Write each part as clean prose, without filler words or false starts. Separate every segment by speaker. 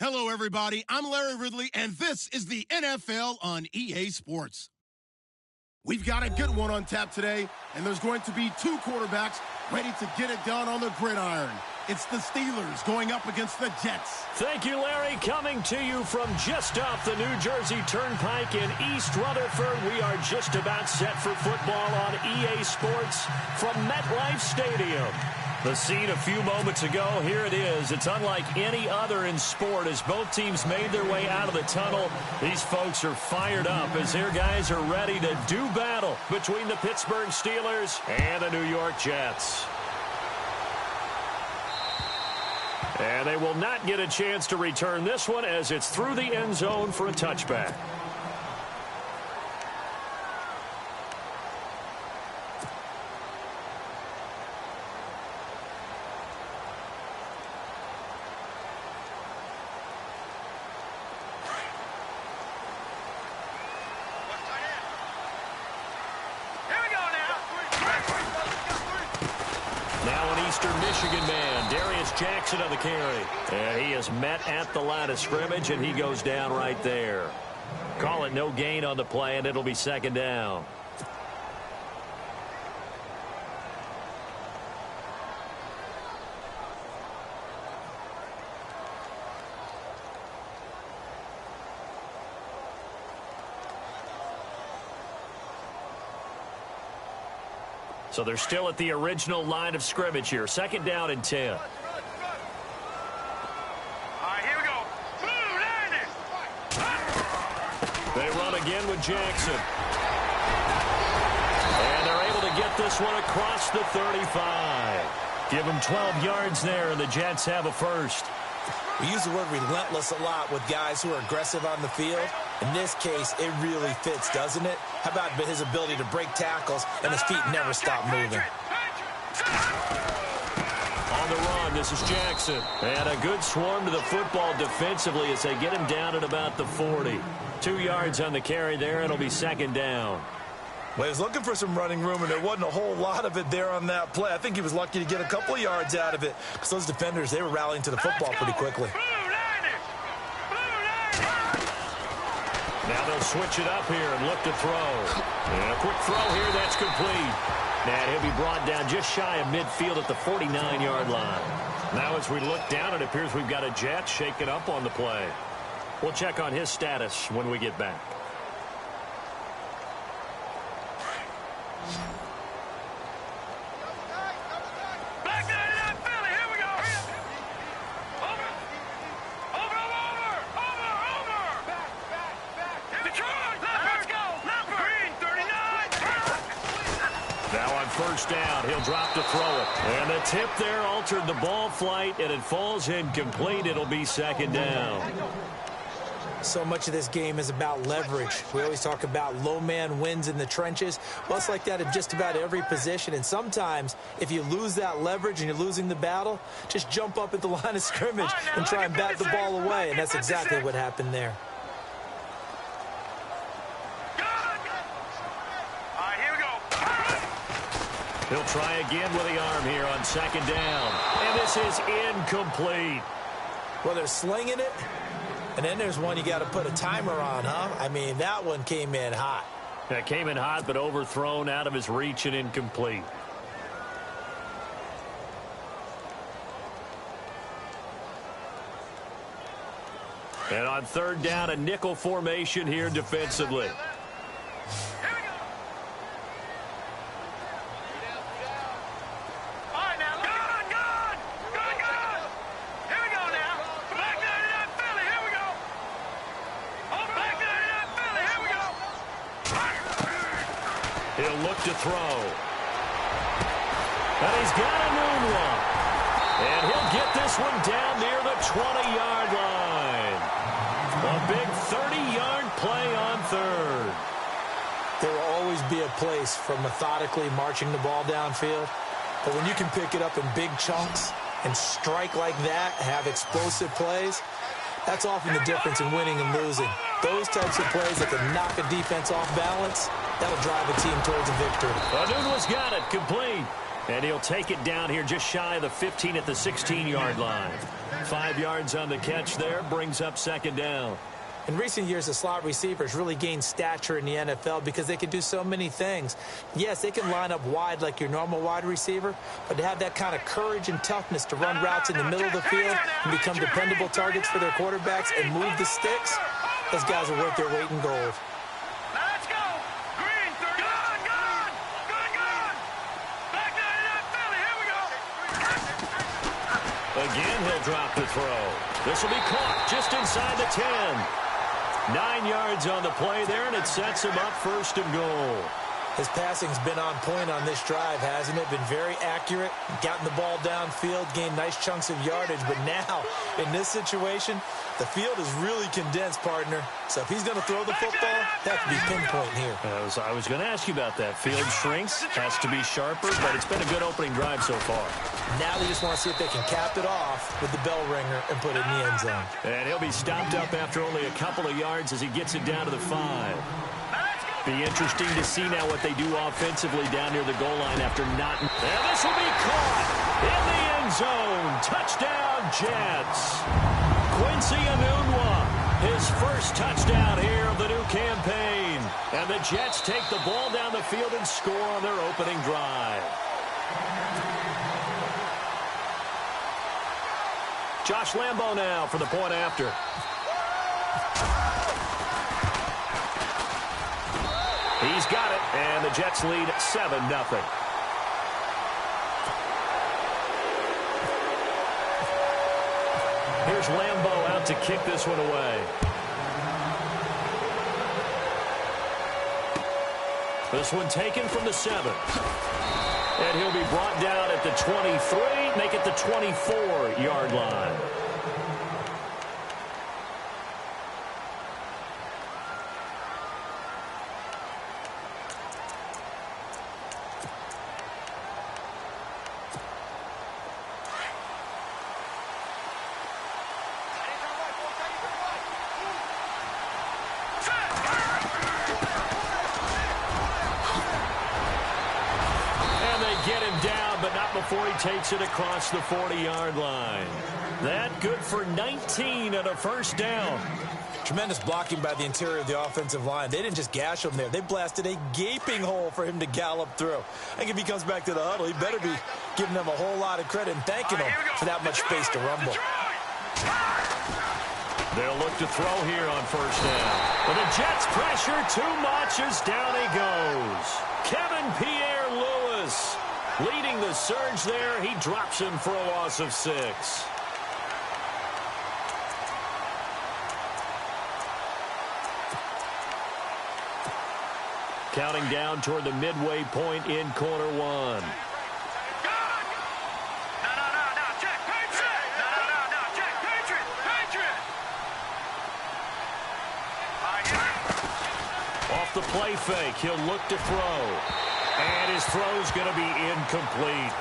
Speaker 1: Hello, everybody. I'm Larry Ridley, and this is the NFL on EA Sports. We've got a good one on tap today, and there's going to be two quarterbacks ready to get it done on the gridiron. It's the Steelers going up against the Jets.
Speaker 2: Thank you, Larry. Coming to you from just off the New Jersey Turnpike in East Rutherford, we are just about set for football on EA Sports from MetLife Stadium. The scene a few moments ago, here it is. It's unlike any other in sport as both teams made their way out of the tunnel. These folks are fired up as their guys are ready to do battle between the Pittsburgh Steelers and the New York Jets. And they will not get a chance to return this one as it's through the end zone for a touchback.
Speaker 3: Michigan man, Darius Jackson on the carry.
Speaker 2: And he is met at the line of scrimmage, and he goes down right there. Call it no gain on the play, and it'll be second down. So they're still at the original line of scrimmage here. Second down and 10.
Speaker 4: All right, here we go.
Speaker 2: They run again with Jackson. And they're able to get this one across the 35. Give them 12 yards there, and the Jets have a first.
Speaker 5: We use the word relentless a lot with guys who are aggressive on the field. In this case, it really fits, doesn't it? How about his ability to break tackles and his feet never stop moving?
Speaker 2: On the run, this is Jackson. And a good swarm to the football defensively as they get him down at about the 40. 2 yards on the carry there, and it'll be second down.
Speaker 5: Well, he was looking for some running room, and there wasn't a whole lot of it there on that play. I think he was lucky to get a couple of yards out of it because those defenders, they were rallying to the football pretty quickly.
Speaker 2: Now they'll switch it up here and look to throw. And a quick throw here, that's complete. And he'll be brought down just shy of midfield at the 49-yard line. Now as we look down, it appears we've got a Jet shaking up on the play. We'll check on his status when we get back. First down, he'll drop to throw it. And the tip there altered the ball flight, and it falls incomplete. It'll be second down.
Speaker 5: So much of this game is about leverage. We always talk about low man wins in the trenches. Well, it's like that in just about every position. And sometimes, if you lose that leverage and you're losing the battle, just jump up at the line of scrimmage and try and bat the ball away. And that's exactly what happened there.
Speaker 2: He'll try again with the arm here on second down. And this is incomplete.
Speaker 5: Well, they're slinging it. And then there's one you got to put a timer on, huh? I mean, that one came in hot.
Speaker 2: That came in hot, but overthrown out of his reach and incomplete. And on third down, a nickel formation here defensively. He'll look to throw. And he's got a new one. And he'll get this one down near the 20-yard line. A big 30-yard play on third.
Speaker 5: There will always be a place for methodically marching the ball downfield. But when you can pick it up in big chunks and strike like that, have explosive plays, that's often the difference in winning and losing. Those types of plays that can knock a defense off balance, that'll drive a team towards a victory.
Speaker 2: Anunwa's got it, complete. And he'll take it down here just shy of the 15 at the 16-yard line. 5 yards on the catch there, brings up second down.
Speaker 5: In recent years, the slot receivers really gained stature in the NFL because they can do so many things. Yes, they can line up wide like your normal wide receiver, but to have that kind of courage and toughness to run routes in the middle of the field and become dependable targets for their quarterbacks and move the sticks, those guys are worth their weight in gold.
Speaker 4: Let's go! Green, 30. Good! Back to Philly, here we go!
Speaker 2: Again, he'll drop the throw. This will be caught just inside the 10. 9 yards on the play there, and it sets him up first and goal.
Speaker 5: His passing's been on point on this drive, hasn't it? Been very accurate, gotten the ball downfield, gained nice chunks of yardage. But now, in this situation, the field is really condensed, partner. So if he's going to throw the football, that could be pinpoint here.
Speaker 2: I was going to ask you about that. Field shrinks, has to be sharper, but it's been a good opening drive so far.
Speaker 5: Now they just want to see if they can cap it off with the bell ringer and put it in the end zone.
Speaker 2: And he'll be stopped up after only a couple of yards as he gets it down to the 5. Be interesting to see now what they do offensively down near the goal line after not. And this will be caught in the end zone. Touchdown, Jets. Quincy Enunwa, his first touchdown here of the new campaign. And the Jets take the ball down the field and score on their opening drive. Josh Lambo now for the point after. He's got it, and the Jets lead 7-0. Here's Lambo out to kick this one away. This one taken from the 7. And he'll be brought down at the 23, make it the 24-yard line. Before he takes it across the 40-yard line. That good for 19 and a first down.
Speaker 5: Tremendous blocking by the interior of the offensive line. They didn't just gash him there. They blasted a gaping hole for him to gallop through. I think if he comes back to the huddle, he better be giving them a whole lot of credit and thanking them for that much space to rumble.
Speaker 2: They'll look to throw here on first down. But the Jets pressure too much as down he goes. Kevin Pierre-Louis leading the surge there. He drops him for a loss of 6. Counting down toward the midway point in quarter 1.
Speaker 4: No, Jack Patriot! No, Jack Patriot!
Speaker 2: Off the play fake, he'll look to throw. And his throw's going to be incomplete.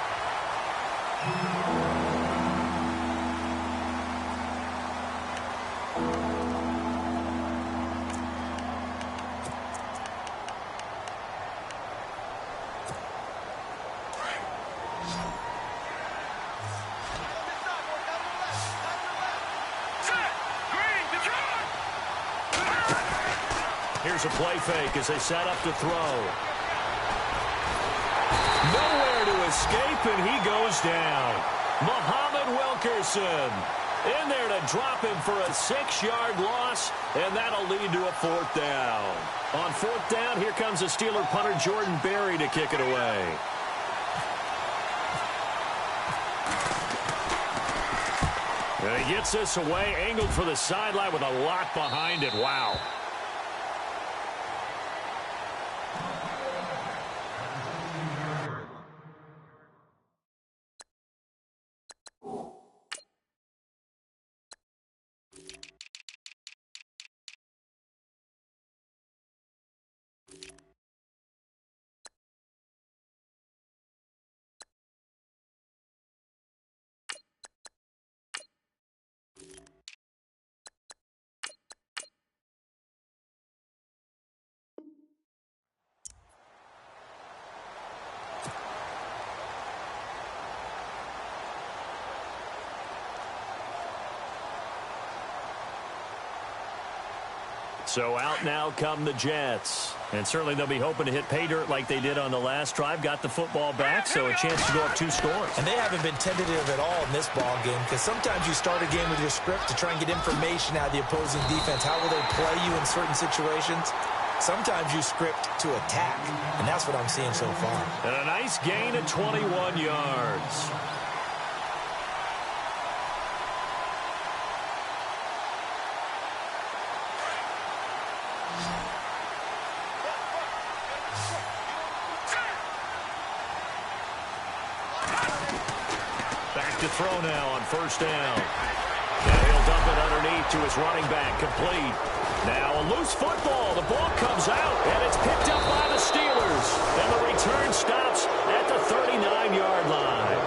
Speaker 2: Here's a play fake as they set up to throw. Nowhere to escape, and he goes down. Muhammad Wilkerson in there to drop him for a 6-yard loss, and that'll lead to a 4th down. On 4th down, here comes the Steeler punter Jordan Berry to kick it away. And he gets this away, angled for the sideline with a lot behind it. Wow. So out now come the Jets. And certainly they'll be hoping to hit pay dirt like they did on the last drive. Got the football back, so a chance to go up 2 scores.
Speaker 5: And they haven't been tentative at all in this ball game, because sometimes you start a game with your script to try and get information out of the opposing defense. How will they play you in certain situations? Sometimes you script to attack, and that's what I'm seeing so far.
Speaker 2: And a nice gain of 21 yards. To throw now on first down. Now he'll dump it underneath to his running back. Complete. Now a loose football. The ball comes out, and it's picked up by the Steelers. And the return stops at the 39-yard line.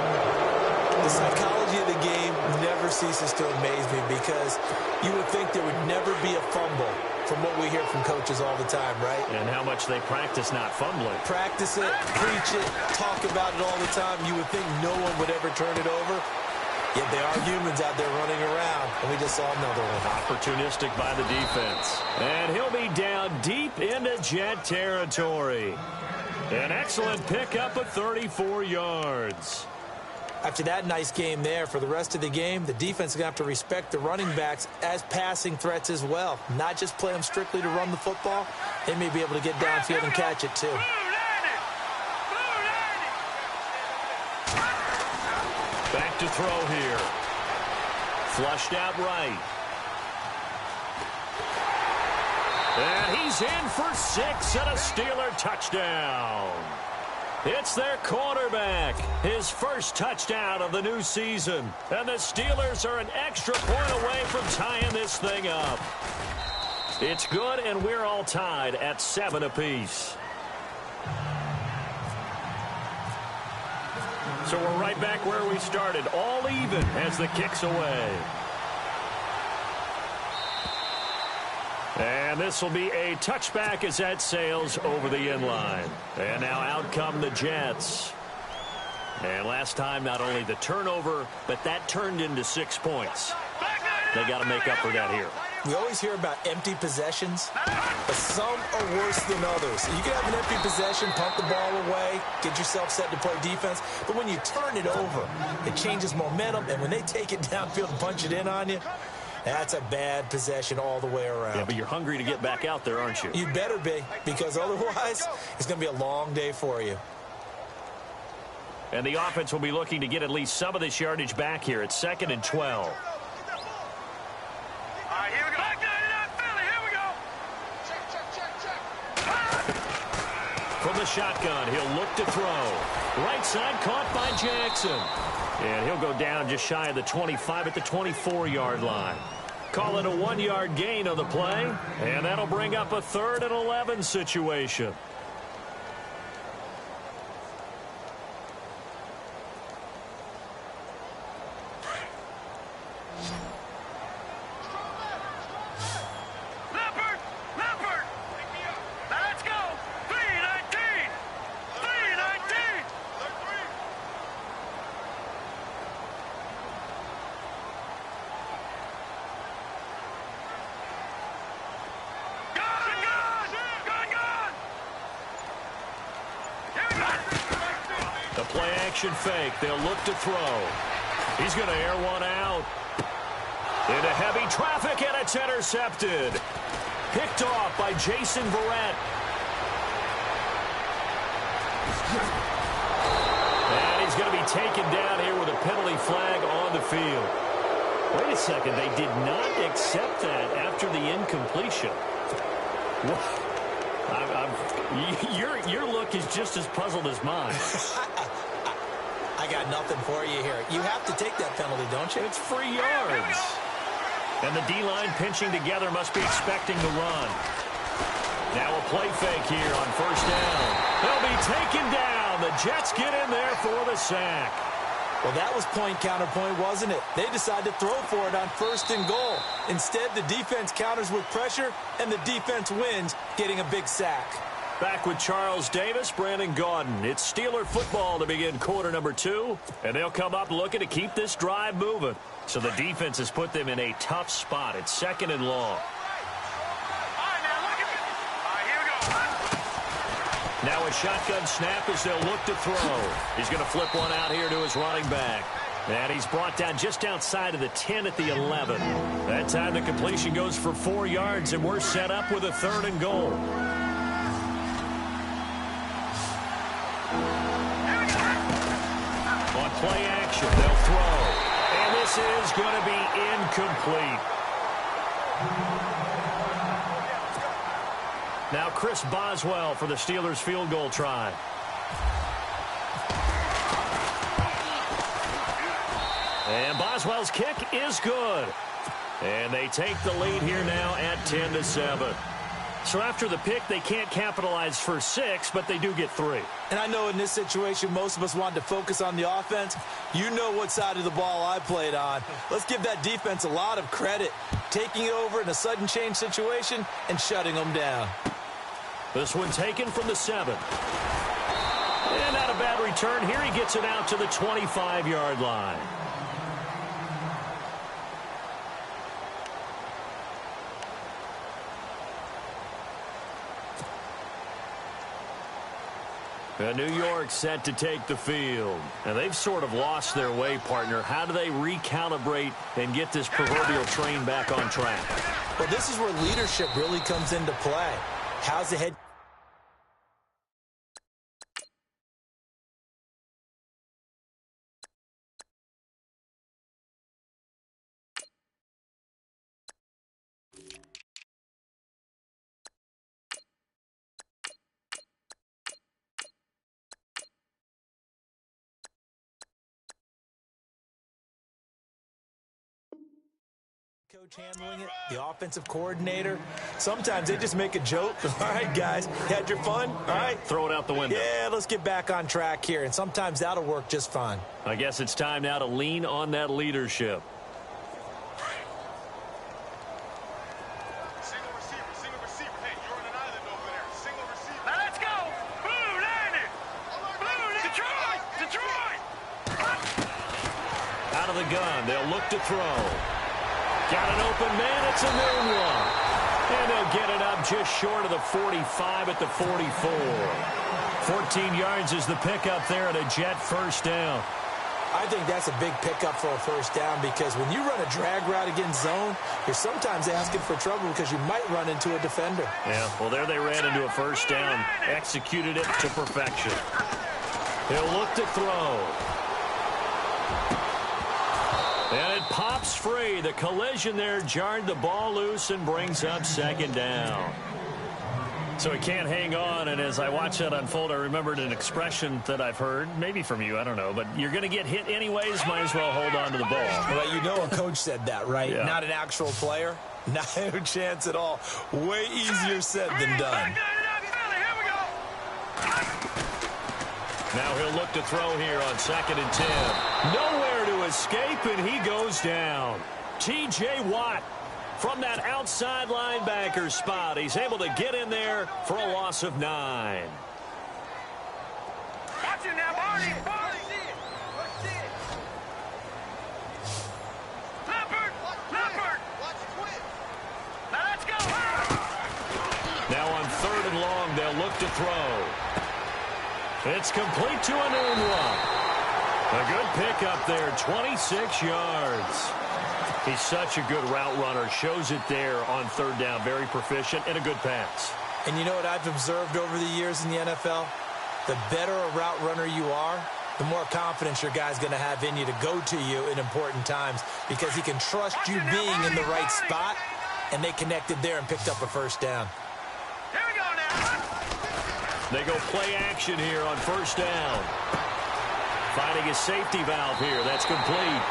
Speaker 5: The psychology of the game never ceases to amaze me, because you would think there would never be a fumble from what we hear from coaches all the time, right?
Speaker 2: And how much they practice not fumbling.
Speaker 5: Practice it, preach it, talk about it all the time. You would think no one would ever turn it over. Yet there are humans out there running around, and we just saw another one.
Speaker 2: Opportunistic by the defense. And he'll be down deep into Jet territory. An excellent pickup of 34 yards.
Speaker 5: After that nice game there, for the rest of the game, the defense is going to have to respect the running backs as passing threats as well. Not just play them strictly to run the football. They may be able to get downfield and catch it too.
Speaker 2: Back to throw here. Flushed out right. And he's in for 6 and a Steeler touchdown. It's their quarterback, his first touchdown of the new season. And the Steelers are an extra point away from tying this thing up. It's good, and we're all tied at 7 apiece. So we're right back where we started, all even as the kick's away. And this will be a touchback as that sails over the inline. And now out come the Jets. And last time, not only the turnover, but that turned into 6 points. They got to make up for that here.
Speaker 5: We always hear about empty possessions, but some are worse than others. You can have an empty possession, pump the ball away, get yourself set to play defense, but when you turn it over, it changes momentum, and when they take it downfield and punch it in on you, that's a bad possession all the way around.
Speaker 2: Yeah, but you're hungry to get back out there, aren't you?
Speaker 5: You better be, because otherwise it's going to be a long day for you.
Speaker 2: And the offense will be looking to get at least some of this yardage back here. It's 2nd and 12.
Speaker 4: All right, here we go. Back down, Philly. Here we go. Check.
Speaker 2: From the shotgun, he'll look to throw. Right side caught by Jackson. And he'll go down just shy of the 25 at the 24-yard line. Call it a 1-yard gain on the play. And that'll bring up a 3rd and 11 situation. Fake. They'll look to throw. He's going to air one out. Into heavy traffic, and it's intercepted. Picked off by Jason Verrett. And he's going to be taken down here with a penalty flag on the field. Wait a second. They did not accept that after the incompletion. Your look is just as puzzled as mine.
Speaker 5: I got nothing for you here. You have to take that penalty, don't you?
Speaker 2: It's free yards. And the D-line pinching together must be expecting the run. Now a play fake here on first down. They'll be taken down. The Jets get in there for the sack.
Speaker 5: Well, that was point counterpoint, wasn't it? They decided to throw for it on 1st and goal. Instead, the defense counters with pressure, and the defense wins, getting a big sack.
Speaker 2: Back with Charles Davis, Brandon Gaudin. It's Steeler football to begin quarter number 2, and they'll come up looking to keep this drive moving. So the defense has put them in a tough spot. It's 2nd and long.
Speaker 4: All right,
Speaker 2: Now a shotgun snap as they'll look to throw. He's going to flip one out here to his running back. And he's brought down just outside of the 10 at the 11. That time the completion goes for 4 yards, and we're set up with a 3rd and goal. On play action, they'll throw. And this is going to be incomplete. Now Chris Boswell for the Steelers field goal try. And Boswell's kick is good. And they take the lead here now at 10-7. So after the pick, they can't capitalize for 6, but they do get 3.
Speaker 5: And I know in this situation, most of us wanted to focus on the offense. You know what side of the ball I played on. Let's give that defense a lot of credit. Taking it over in a sudden change situation and shutting them down.
Speaker 2: This one taken from the 7. And not a bad return. Here he gets it out to the 25-yard line. And New York set to take the field. And they've sort of lost their way, partner. How do they recalibrate and get this proverbial train back on track?
Speaker 5: Well, this is where leadership really comes into play. How's the head coach handling it, the offensive coordinator? Sometimes they just make a joke. All right, guys, had your fun? All right.
Speaker 2: Throw it out the window.
Speaker 5: Yeah, let's get back on track here, and sometimes that'll work just fine.
Speaker 2: I guess it's time now to lean on that leadership.
Speaker 4: Single receiver. Hey, you're on an island over there. Single receiver. Now let's go. Blue, landed. Blue, Detroit.
Speaker 2: Out of the gun, they'll look to throw. Got an open man, it's a noon one. And they'll get it up just short of the 45 at the 44. 14 yards is the pickup there at a Jet first down.
Speaker 5: I think that's a big pickup for a first down because when you run a drag route against zone, you're sometimes asking for trouble because you might run into a defender.
Speaker 2: Yeah, well, there they ran into a first down, executed it to perfection. They'll look to throw. And it pops free. The collision there jarred the ball loose and brings up 2nd down. So he can't hang on, and as I watch that unfold, I remembered an expression that I've heard, maybe from you, I don't know, but you're going to get hit anyways, might as well hold on to the ball.
Speaker 5: Well, you know a coach said that, right?
Speaker 2: Yeah.
Speaker 5: Not an actual player. No chance at all. Way easier said than done.
Speaker 2: Now he'll look to throw here on 2nd and 10. Nowhere to escape, and he goes down. T.J. Watt from that outside linebacker spot. He's able to get in there for a loss of 9.
Speaker 4: Watch it now, Barney. Leopard. Now let's go.
Speaker 2: Now on 3rd and long, they'll look to throw. It's complete to a noon one. A good pickup there, 26 yards. He's such a good route runner. Shows it there on 3rd down. Very proficient and a good pass.
Speaker 5: And you know what I've observed over the years in the NFL? The better a route runner you are, the more confidence your guy's going to have in you to go to you in important times because he can trust you being in the right spot, and they connected there and picked up a first down.
Speaker 4: Here we go now.
Speaker 2: They go play action here on 1st down. Finding his safety valve here. That's complete.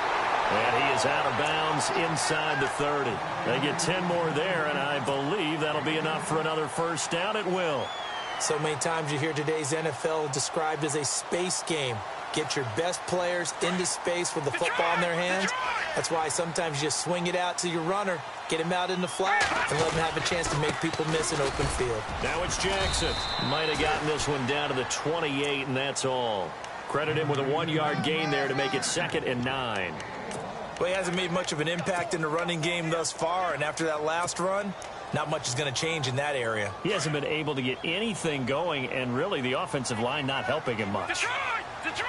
Speaker 2: And he is out of bounds inside the 30. They get 10 more there, and I believe that'll be enough for another first down. It will.
Speaker 5: So many times you hear today's NFL described as a space game. Get your best players into space with the football in their hands. That's why sometimes you just swing it out to your runner, get him out in the flat, and let him have a chance to make people miss an open field.
Speaker 2: Now it's Jackson. Might have gotten this one down to the 28, and that's all. Credit him with a 1-yard gain there to make it 2nd and 9.
Speaker 5: Well, he hasn't made much of an impact in the running game thus far, and after that last run, not much is going to change in that area.
Speaker 2: He hasn't been able to get anything going, and really the offensive line not helping him much.
Speaker 4: Detroit! Detroit!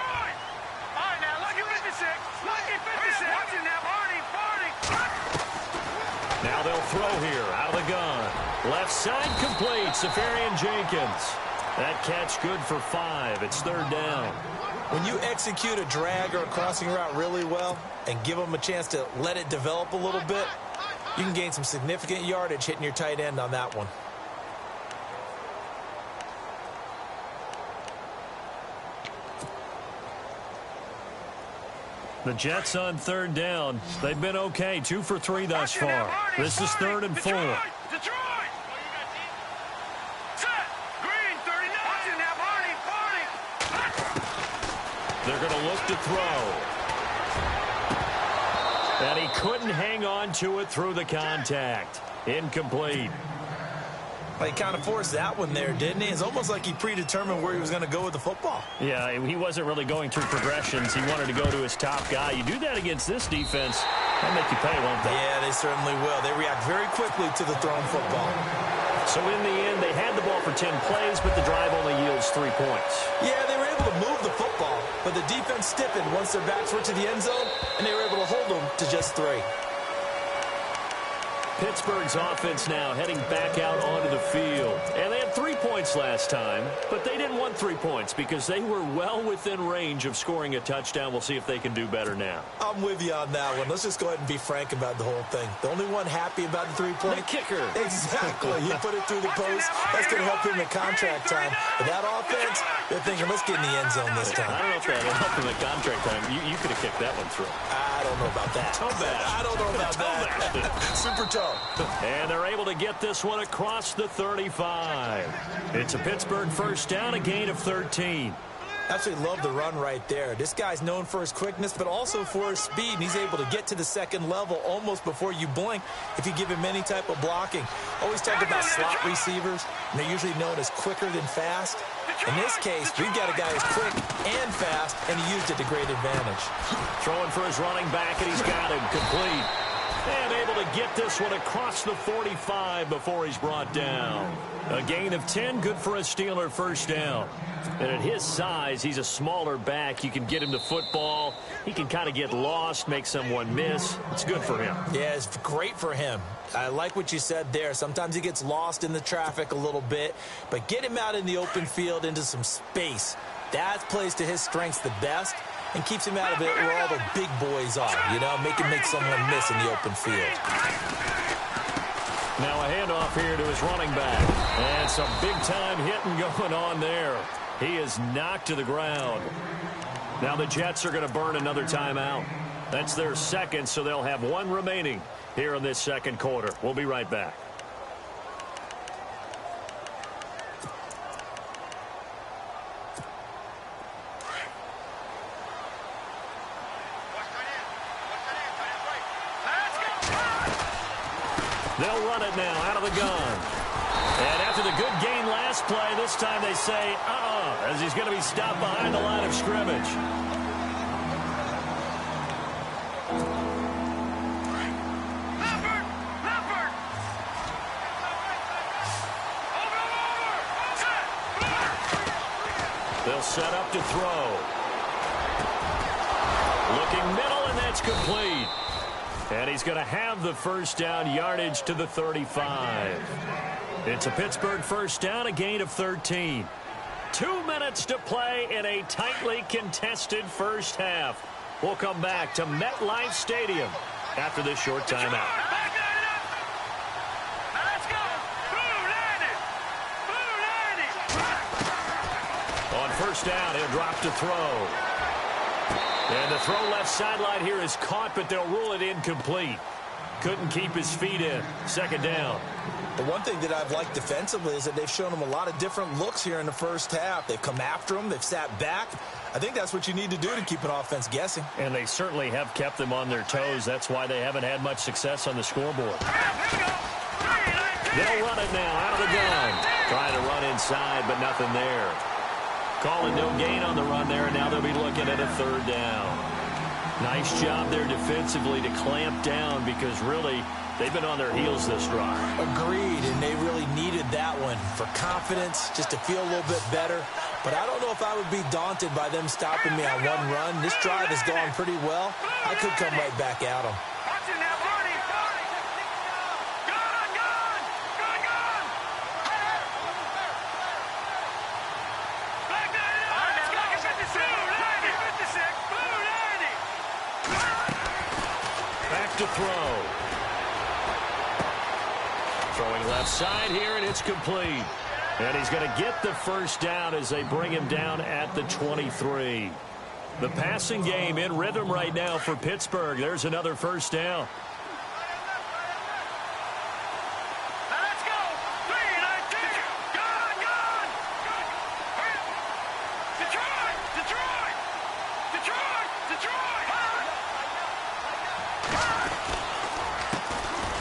Speaker 4: All right, now, lucky 56. Lucky 56. Watch it now, Barney.
Speaker 2: Now they'll throw here, out of the gun. Left side complete, Safarian Jenkins. That catch good for 5. It's 3rd down.
Speaker 5: When you execute a drag or a crossing route really well and give them a chance to let it develop a little bit, you can gain some significant yardage hitting your tight end on that one.
Speaker 2: The Jets on 3rd down. They've been okay, 2 for 3 thus far. This is 3rd and 4.
Speaker 4: Detroit! Set! Green, 39. Watch it now, Barney.
Speaker 2: They're going to look to throw. And he couldn't hang on to it through the contact. Incomplete.
Speaker 5: Well, he kind of forced that one there, didn't he? It's almost like he predetermined where he was going to go with the football.
Speaker 2: Yeah, he wasn't really going through progressions. He wanted to go to his top guy. You do that against this defense, they'll make you pay, won't they?
Speaker 5: Yeah, they certainly will. They react very quickly to the thrown football.
Speaker 2: So in the end, they had the ball for 10 plays, but the drive only yields 3 points.
Speaker 5: Yeah, they were able to move the football, but the defense stiffened once their backs were to the end zone, and they were able to hold them to just 3.
Speaker 2: Pittsburgh's offense now heading back out onto the field. And they had 3 points last time, but they didn't want 3 points because they were well within range of scoring a touchdown. We'll see if they can do better now.
Speaker 5: I'm with you on that one. Let's just go ahead and be frank about the whole thing. The only one happy about the 3-point?
Speaker 2: The kicker.
Speaker 5: Exactly. He put it through the post. That's going to help him in contract time. But that offense, they're thinking, let's get in the end zone this time.
Speaker 2: I don't know if that helped him in contract time. You could have kicked that one through.
Speaker 5: I don't know about that.
Speaker 2: Toe bash.
Speaker 5: I don't know about that. Super toe.
Speaker 2: And they're able to get this one across the 35. It's a Pittsburgh first down, a gain of 13.
Speaker 5: Absolutely love the run right there. This guy's known for his quickness, but also for his speed. And he's able to get to the second level almost before you blink if you give him any type of blocking. Always talk about slot receivers, and they're usually known as quicker than fast. In this case, we've got a guy who's quick and fast, and he used it to great advantage.
Speaker 2: Throwing for his running back, and he's got him complete. And able to get this one across the 45 before he's brought down. A gain of 10, good for a Steeler first down. And at his size, he's a smaller back. You can get him the football. He can kind of get lost, make someone miss. It's good for him.
Speaker 5: Yeah, it's great for him. I like what you said there. Sometimes he gets lost in the traffic a little bit, but get him out in the open field into some space. That plays to his strengths the best and keeps him out of it where all the big boys are, you know, make someone miss in the open field.
Speaker 2: Now a handoff here to his running back. And some big-time hitting going on there. He is knocked to the ground. Now the Jets are going to burn another timeout. That's their second, so they'll have 1 remaining here in this second quarter. We'll be right back. They'll run it now out of the gun. And after the good gain last play, this time they say, as he's going to be stopped behind the line of scrimmage. They'll set up to throw. Looking middle, and that's complete. And he's going to have the first down, yardage to the 35. It's a Pittsburgh first down, a gain of 13. 2 minutes to play in a tightly contested first half. We'll come back to MetLife Stadium after this short timeout. On first down, he'll drop to throw. And the throw left sideline here is caught, but they'll rule it incomplete. Couldn't keep his feet in. Second down.
Speaker 5: The one thing that I've liked defensively is that they've shown him a lot of different looks here in the first half. They've come after him. They've sat back. I think that's what you need to do to keep an offense guessing.
Speaker 2: And they certainly have kept them on their toes. That's why they haven't had much success on the scoreboard. They'll run it now out of the gun. Trying to run inside, but nothing there. Calling no gain on the run there, and now they'll be looking at a third down. Nice job there defensively to clamp down because really They've been on their heels this drive.
Speaker 5: Agreed, and they really needed that one for confidence, just to feel a little bit better. But I don't know if I would be daunted by them stopping me on one run. This drive has gone pretty well. I could come right back at them.
Speaker 2: Back to throw. Throwing left side here, and it's complete. And he's going to get the first down as they bring him down at the 23. The passing game in rhythm right now for Pittsburgh. There's another first down.
Speaker 4: Let's go. 3-19. Gone. Detroit.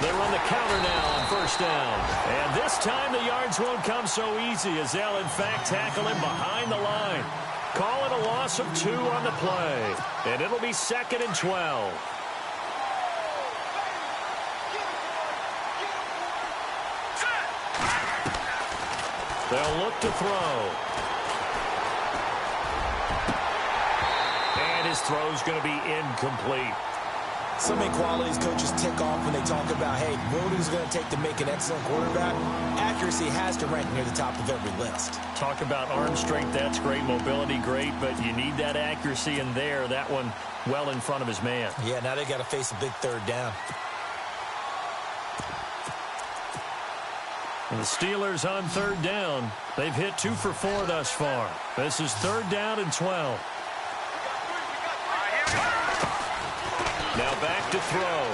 Speaker 2: They run the counter now on first down. And this time the yards won't come so easy as they'll, in fact, tackle him behind the line. Call it a loss of 2 on the play. And it'll be 2nd and 12. They'll look to throw. And his throw's going to be incomplete.
Speaker 5: So many qualities coaches tick off when they talk about, hey, what is it going to take to make an excellent quarterback? Accuracy has to rank near the top of every list.
Speaker 2: Talk about arm strength, that's great. Mobility, great. But you need that accuracy in there. That one well in front of his man.
Speaker 5: Yeah, now they got to face a big third down.
Speaker 2: And the Steelers on third down. They've hit 2 for 4 thus far. This is 3rd down and 12. Now back to throw.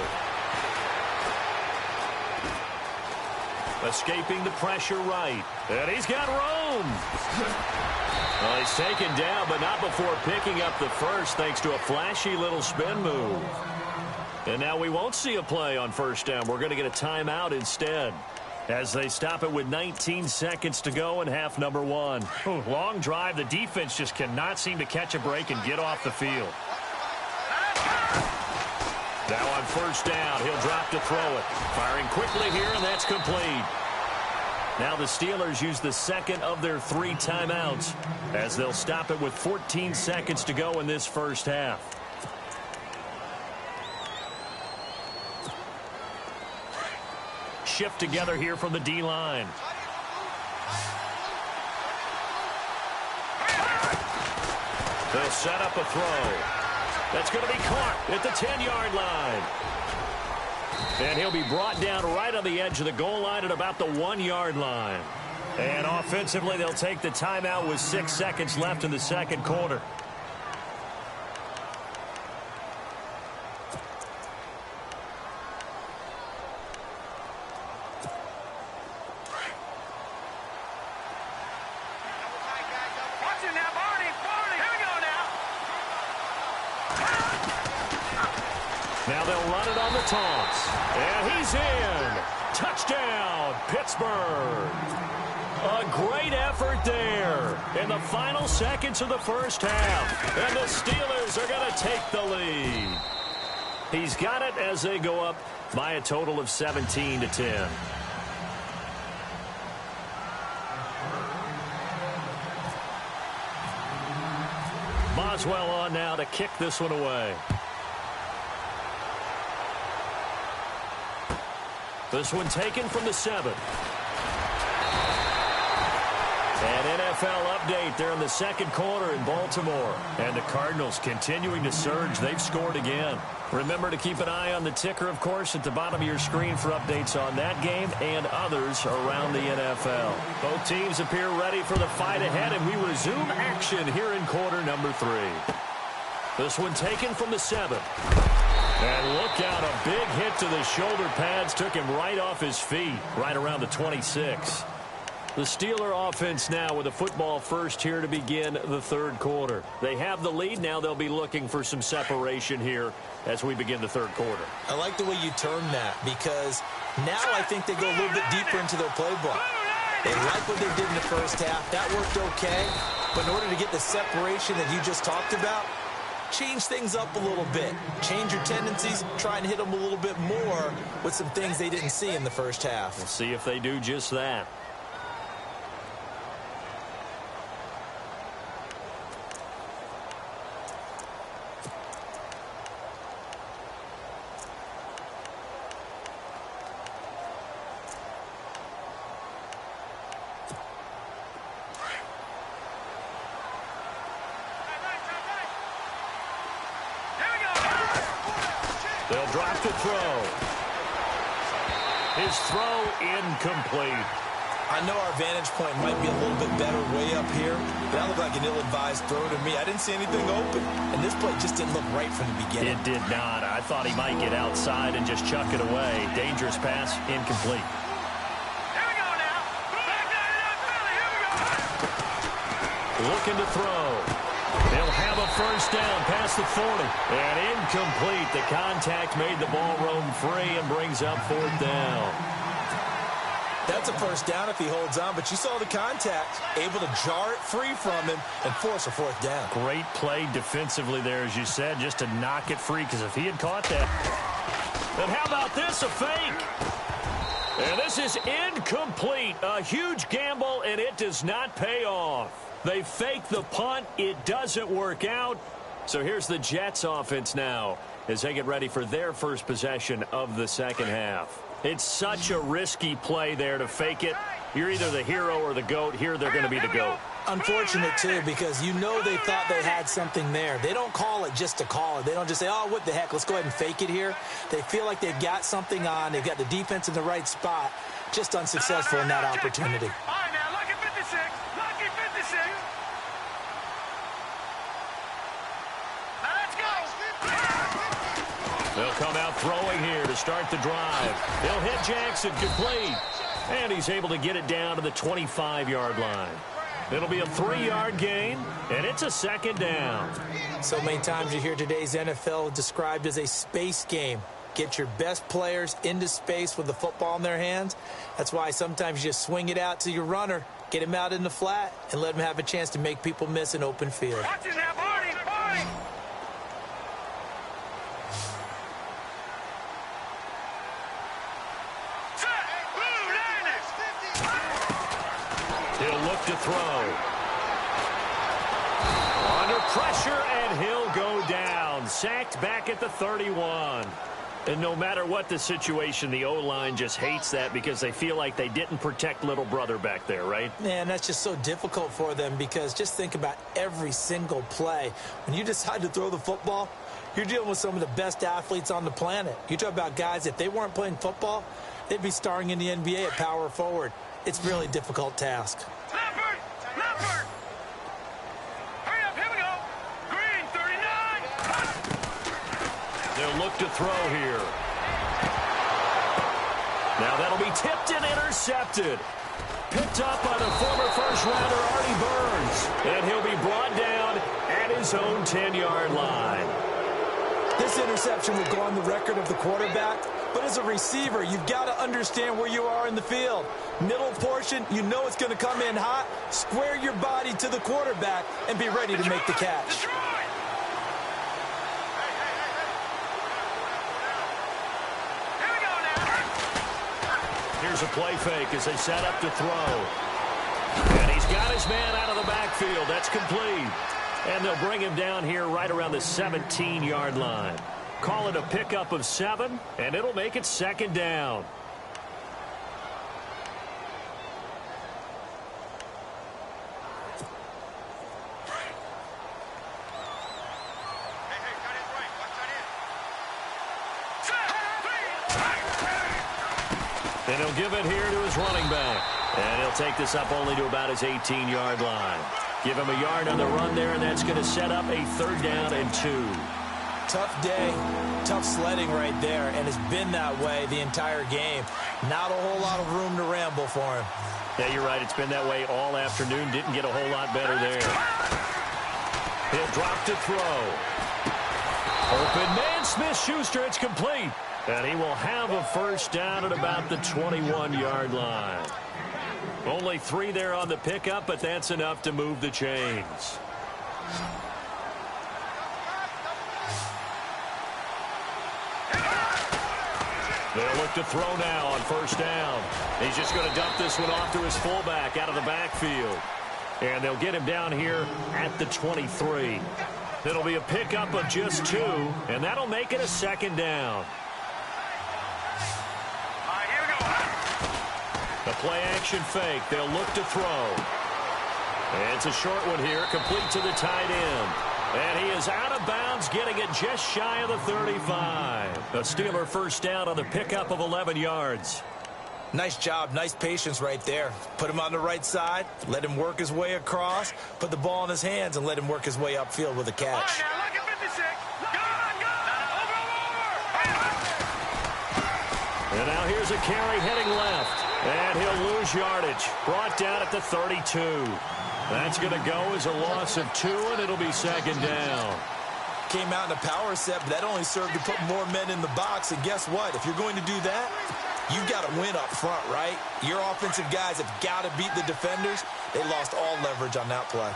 Speaker 2: Escaping the pressure right. And he's got room. Well, he's taken down, but not before picking up the first thanks to a flashy little spin move. And now we won't see a play on first down. We're going to get a timeout instead as they stop it with 19 seconds to go in half number 1. Ooh, long drive. The defense just cannot seem to catch a break and get off the field. Now on first down, he'll drop to throw it. Firing quickly here, and that's complete. Now the Steelers use the second of their 3 timeouts as they'll stop it with 14 seconds to go in this first half. Shift together here from the D-line. They'll set up a throw. That's going to be caught at the 10-yard line. And he'll be brought down right on the edge of the goal line at about the 1-yard line. And offensively, they'll take the timeout with 6 seconds left in the second quarter. Now they'll run it on the toss. And he's in. Touchdown, Pittsburgh. A great effort there in the final seconds of the first half. And the Steelers are going to take the lead. He's got it as they go up by a total of 17-10. Boswell on now to kick this one away. This one taken from the 7. An NFL update there in the second quarter in Baltimore. And the Cardinals continuing to surge. They've scored again. Remember to keep an eye on the ticker, of course, at the bottom of your screen for updates on that game and others around the NFL. Both teams appear ready for the fight ahead, and we resume action here in quarter number 3. This one taken from the 7. And look out, a big hit to the shoulder pads took him right off his feet, right around the 26. The Steeler offense now with a football first here to begin the third quarter. They have the lead. Now they'll be looking for some separation here as we begin the third quarter.
Speaker 5: I like the way you term that because now I think they go a little bit deeper into their playbook. They like what they did in the first half. That worked okay. But in order to get the separation that you just talked about, change things up a little bit. Change your tendencies, try and hit them a little bit more with some things they didn't see in the first half.
Speaker 2: We'll see if they do just that. They'll drop the throw. His throw incomplete.
Speaker 5: I know our vantage point might be a little bit better way up here, but that looked like an ill-advised throw to me. I didn't see anything open, and this play just didn't look right from the beginning.
Speaker 2: It did not. I thought he might get outside and just chuck it away. Dangerous pass, incomplete.
Speaker 4: Here we go now. Back down in that belly. Here we go.
Speaker 2: Looking to throw. He'll have a first down past the 40. And incomplete. The contact made the ball roam free and brings up fourth down.
Speaker 5: That's a first down if he holds on, but you saw the contact, able to jar it free from him and force a fourth down.
Speaker 2: Great play defensively there, as you said, just to knock it free, because if he had caught that. And how about this, a fake? And this is incomplete. A huge gamble, and it does not pay off. They fake the punt. It doesn't work out. So here's the Jets offense now as they get ready for their first possession of the second half. It's such a risky play there to fake it. You're either the hero or the GOAT. Here they're going to be the GOAT.
Speaker 5: Unfortunate, too, because you know they thought they had something there. They don't call it just to call it. They don't just say, oh, what the heck, let's go ahead and fake it here. They feel like they've got something on. They've got the defense in the right spot. Just unsuccessful in that opportunity.
Speaker 4: All right, now, lucky 56. Lucky 56. Now, let's go.
Speaker 2: They'll come out throwing here to start the drive. They'll hit Jackson complete. And he's able to get it down to the 25-yard line. It'll be a 3-yard gain, and it's a second down.
Speaker 5: So many times you hear today's NFL described as a space game. Get your best players into space with the football in their hands. That's why sometimes you just swing it out to your runner, get him out in the flat, and let him have a chance to make people miss an open field.
Speaker 4: Watch it now, Barney. Barney.
Speaker 2: He'll look to throw. Under pressure, and he'll go down. Sacked back at the 31. And no matter what the situation, the O-line just hates that because they feel like they didn't protect little brother back there, right?
Speaker 5: Man, that's just so difficult for them because just think about every single play. When you decide to throw the football, you're dealing with some of the best athletes on the planet. You talk about guys, if they weren't playing football, they'd be starring in the NBA at power forward. It's a really difficult task.
Speaker 4: Leopard! Leopard! Hurry up, here we go! Green, 39!
Speaker 2: They'll look to throw here. Now that'll be tipped and intercepted. Picked up by the former first-rounder Artie Burns. And he'll be brought down at his own 10-yard line.
Speaker 5: This interception will go on the record of the quarterback, but as a receiver, you've got to understand where you are in the field. Middle portion, you know it's going to come in hot. Square your body to the quarterback and be ready to make the catch.
Speaker 4: Here we go now.
Speaker 2: Here's a play fake as they set up to throw. And he's got his man out of the backfield. That's complete. And they'll bring him down here right around the 17-yard line. Call it a pickup of 7, and it'll make it second down. And he'll give it here to his running back. And he'll take this up only to about his 18-yard line. Give him a yard on the run there, and that's going to set up a 3rd down and 2.
Speaker 5: Tough day, tough sledding right there, and it's been that way the entire game. Not a whole lot of room to ramble for him.
Speaker 2: Yeah, you're right. It's been that way all afternoon. Didn't get a whole lot better there. He'll drop to throw. Open man, Smith-Schuster. It's complete. And he will have a first down at about the 21-yard line. Only 3 there on the pickup, but that's enough to move the chains. They'll look to throw now on first down. He's just going to dump this one off to his fullback out of the backfield. And they'll get him down here at the 23. It'll be a pickup of just 2, and that'll make it a second down.
Speaker 4: Here we go.
Speaker 2: The play-action fake. They'll look to throw. And it's a short one here, complete to the tight end. And he is out of bounds, getting it just shy of the 35. A Steeler first down on the pickup of 11 yards.
Speaker 5: Nice job, nice patience right there. Put him on the right side, let him work his way across, put the ball in his hands, and let him work his way upfield with a catch.
Speaker 4: All right, now look at 56. Go! Over.
Speaker 2: And now here's a carry heading left. And he'll lose yardage. Brought down at the 32. That's going to go as a loss of 2, and it'll be second down.
Speaker 5: Came out in a power set, but that only served to put more men in the box. And guess what? If you're going to do that, you've got to win up front, right? Your offensive guys have got to beat the defenders. They lost all leverage on that play.
Speaker 4: No.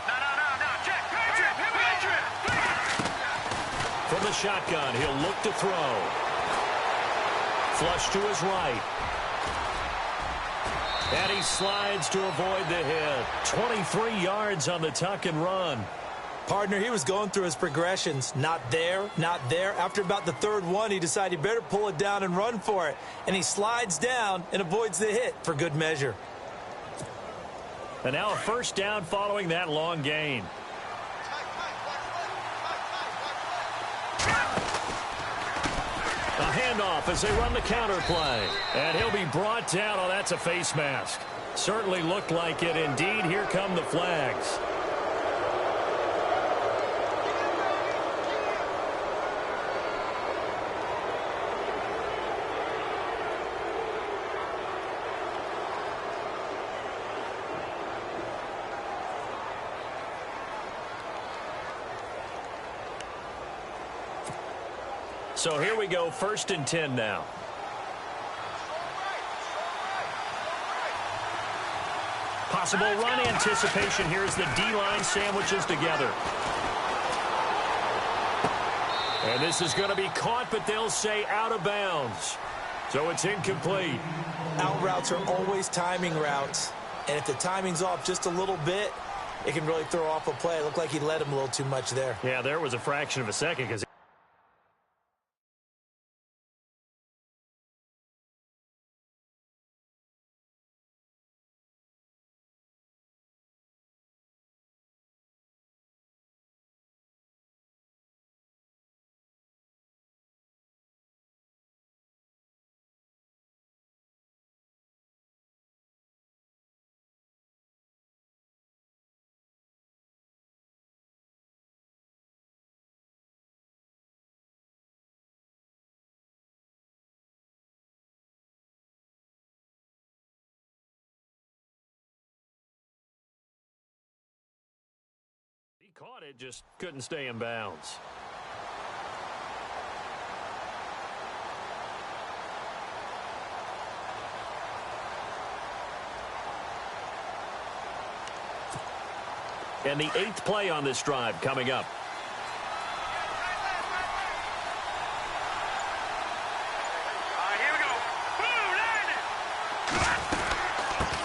Speaker 4: Check. Patriot. Here we go.
Speaker 2: From the shotgun, he'll look to throw. Flush to his right. And he slides to avoid the hit. 23 yards on the tuck and run.
Speaker 5: Partner, he was going through his progressions. Not there, not there. After about the third one, he decided he better pull it down and run for it. And he slides down and avoids the hit for good measure.
Speaker 2: And now a first down following that long gain. A handoff as they run the counter play. And he'll be brought down. Oh, that's a face mask. Certainly looked like it. Indeed, here come the flags. So here we go, 1st and 10 now. Possible run anticipation here as the D-line sandwiches together. And this is going to be caught, but they'll say out of bounds. So it's incomplete.
Speaker 5: Out routes are always timing routes. And if the timing's off just a little bit, it can really throw off a play. It looked like he led him a little too much there.
Speaker 2: Yeah, there was a fraction of a second because he caught it, just couldn't stay in bounds. And the 8th play on this drive coming up.
Speaker 4: Here we go. Boom,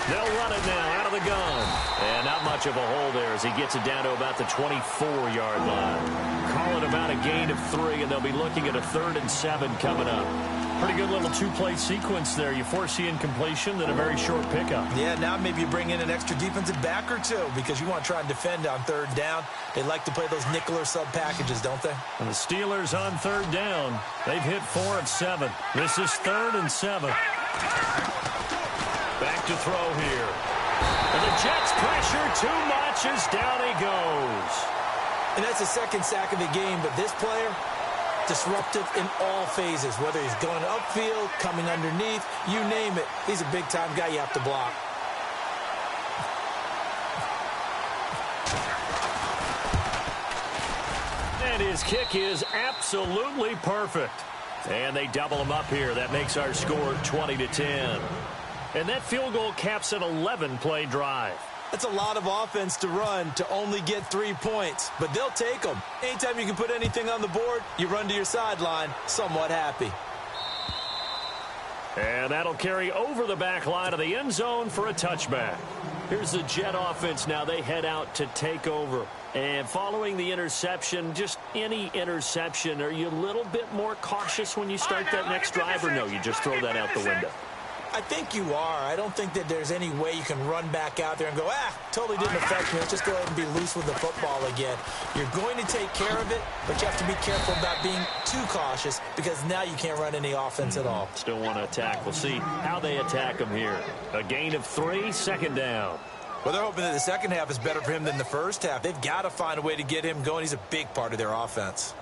Speaker 2: They'll run it now out of the gun. And not much of a hole there as he gets it down to about the 24-yard line. Call it about a gain of 3, and they'll be looking at a 3rd and 7 coming up. Pretty good little 2-play sequence there. You foresee incompletion, then a very short pickup.
Speaker 5: Yeah, now maybe you bring in an extra defensive back or 2 because you want to try and defend on 3rd down. They like to play those nickel or sub packages, don't they?
Speaker 2: And the Steelers on 3rd down. They've hit 4 of 7. This is 3rd and 7. Back to throw here. And the Jets pressure too much as down he goes.
Speaker 5: And that's the 2nd sack of the game, but this player, disruptive in all phases, whether he's going upfield, coming underneath, you name it. He's a big-time guy you have to block.
Speaker 2: And his kick is absolutely perfect. And they double him up here. That makes our score 20-10. And that field goal caps an 11-play drive.
Speaker 5: That's a lot of offense to run to only get 3 points, but they'll take them. Anytime you can put anything on the board, you run to your sideline somewhat happy.
Speaker 2: And that'll carry over the back line of the end zone for a touchback. Here's the Jet offense now. They head out to take over. And following the interception, just any interception, are you a little bit more cautious when you start that next drive, or no, you just throw that out the window?
Speaker 5: I think you are. I don't think that there's any way you can run back out there and go, totally didn't affect me. Let's just go ahead and be loose with the football again. You're going to take care of it, but you have to be careful about being too cautious because now you can't run any offense at all.
Speaker 2: Still want to attack. We'll see how they attack him here. A gain of 3, second down.
Speaker 5: Well, they're hoping that the second half is better for him than the first half. They've got to find a way to get him going. He's a big part of their offense.